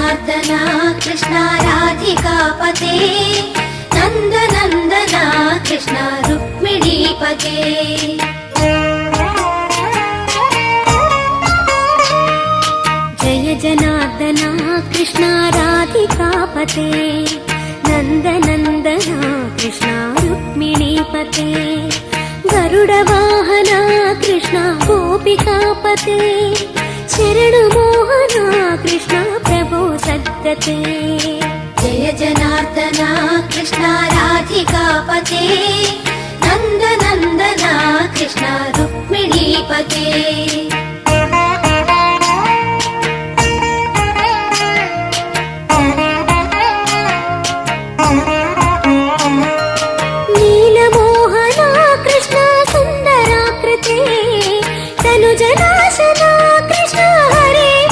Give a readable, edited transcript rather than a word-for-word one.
जनार्दना कृष्ण राधिकापते नन्दनन्दना कृष्ण रुक्मिणीपते जय जनार्दना कृष्ण राधिकापते नन्दनन्दना कृष्ण रुक्मिणीपते गरुडवाहना कृष्ण गोपिकापते शरणमोहना कृष्ण प्रभो सद्गते जय जनार्दना कृष्ण राधिकापते नन्दनन्दना कृष्ण रुक्मिणीपते